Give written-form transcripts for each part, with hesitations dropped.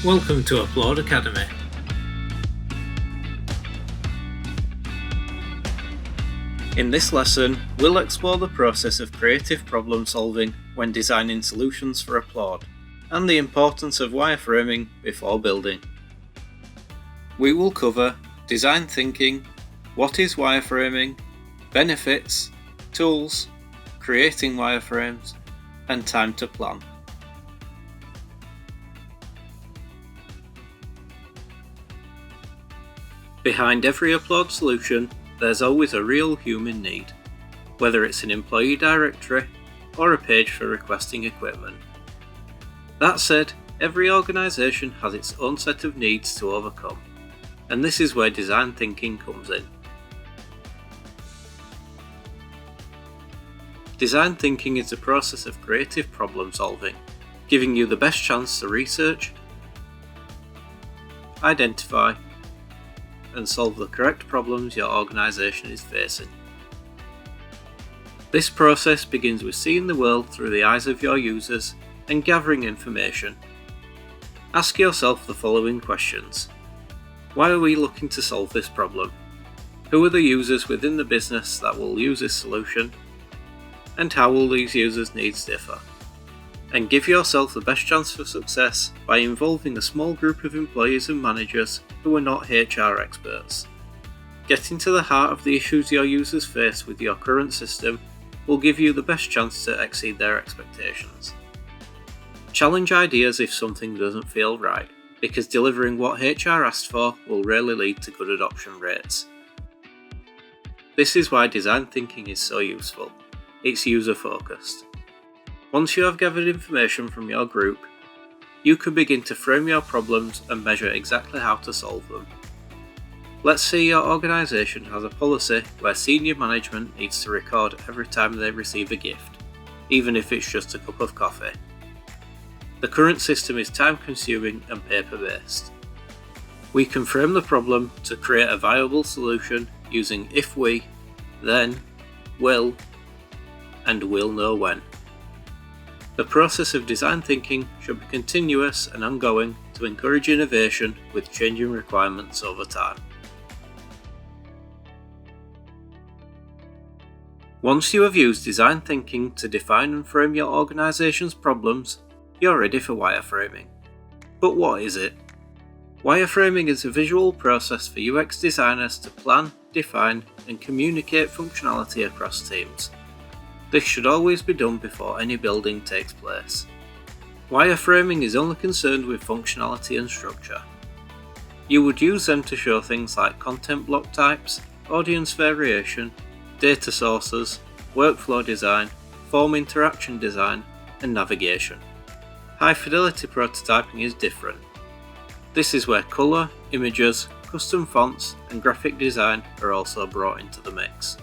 Welcome to Applaud Academy. In this lesson, we'll explore the process of creative problem solving when designing solutions for Applaud, and the importance of wireframing before building. We will cover design thinking, what is wireframing, benefits, tools, creating wireframes, and time to plan. Behind every Applaud solution, there's always a real human need, whether it's an employee directory or a page for requesting equipment. That said, every organisation has its own set of needs to overcome, and this is where design thinking comes in. Design thinking is the process of creative problem solving, giving you the best chance to research, identify, and solve the correct problems your organisation is facing. This process begins with seeing the world through the eyes of your users and gathering information. Ask yourself the following questions. Why are we looking to solve this problem? Who are the users within the business that will use this solution? And how will these users' needs differ? And give yourself the best chance for success by involving a small group of employees and managers who are not HR experts. Getting to the heart of the issues your users face with your current system will give you the best chance to exceed their expectations. Challenge ideas if something doesn't feel right, because delivering what HR asked for will rarely lead to good adoption rates. This is why design thinking is so useful. It's user-focused. Once you have gathered information from your group, you can begin to frame your problems and measure exactly how to solve them. Let's say your organisation has a policy where senior management needs to record every time they receive a gift, even if it's just a cup of coffee. The current system is time-consuming and paper-based. We can frame the problem to create a viable solution using if we, then, will, and will know when. The process of design thinking should be continuous and ongoing to encourage innovation with changing requirements over time. Once you have used design thinking to define and frame your organisation's problems, you're ready for wireframing. But what is it? Wireframing is a visual process for UX designers to plan, define, and communicate functionality across teams. This should always be done before any building takes place. Wireframing is only concerned with functionality and structure. You would use them to show things like content block types, audience variation, data sources, workflow design, form interaction design, and navigation. High fidelity prototyping is different. This is where colour, images, custom fonts, and graphic design are also brought into the mix.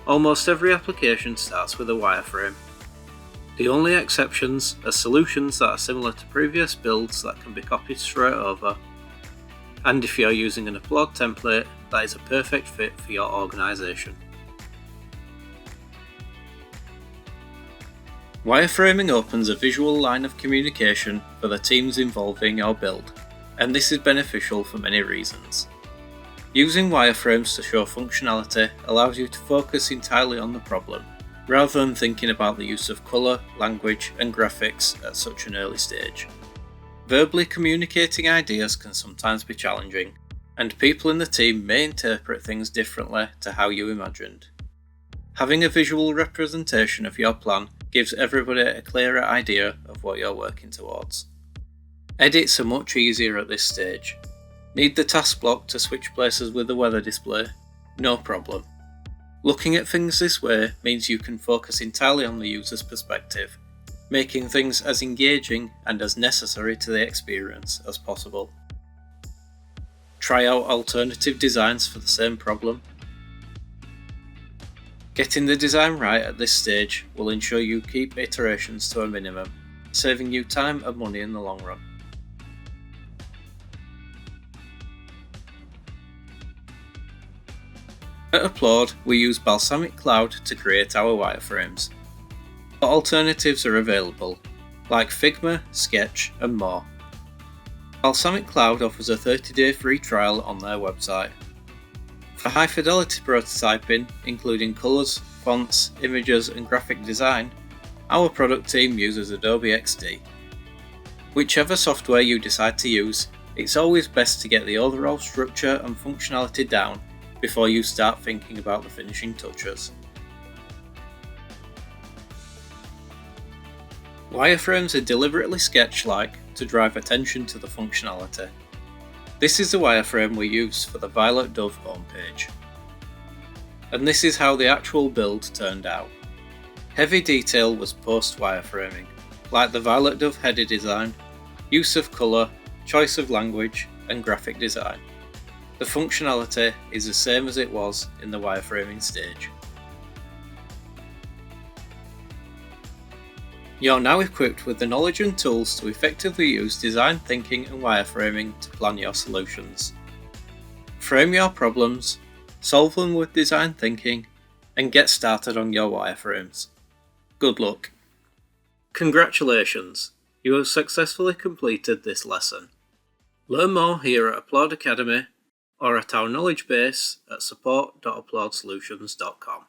Almost every application starts with a wireframe. The only exceptions are solutions that are similar to previous builds that can be copied straight over, and if you're using an Applaud template, that is a perfect fit for your organisation. Wireframing opens a visual line of communication for the teams involving your build, and this is beneficial for many reasons. Using wireframes to show functionality allows you to focus entirely on the problem, rather than thinking about the use of colour, language, and graphics at such an early stage. Verbally communicating ideas can sometimes be challenging, and people in the team may interpret things differently to how you imagined. Having a visual representation of your plan gives everybody a clearer idea of what you're working towards. Edits are much easier at this stage. Need the task block to switch places with the weather display? No problem. Looking at things this way means you can focus entirely on the user's perspective, making things as engaging and as necessary to the experience as possible. Try out alternative designs for the same problem. Getting the design right at this stage will ensure you keep iterations to a minimum, saving you time and money in the long run. At Applaud, we use Balsamiq Cloud to create our wireframes, but alternatives are available. like Figma, Sketch and more. Balsamiq Cloud offers a 30-day free trial on their website. For high-fidelity prototyping, including colours, fonts, images and graphic design, our product team uses Adobe XD. Whichever software you decide to use, it's always best to get the overall structure and functionality down before you start thinking about the finishing touches. Wireframes are deliberately sketch-like to drive attention to the functionality. This is the wireframe we use for the Violet Dove homepage. And this is how the actual build turned out. Heavy detail was post-wireframing, like the Violet Dove header design, use of colour, choice of language and graphic design. The functionality is the same as it was in the wireframing stage. You're now equipped with the knowledge and tools to effectively use design thinking and wireframing to plan your solutions. Frame your problems, solve them with design thinking, and get started on your wireframes. Good luck! Congratulations! You have successfully completed this lesson. Learn more here at Applaud Academy or at our knowledge base at support.applaudsolutions.com.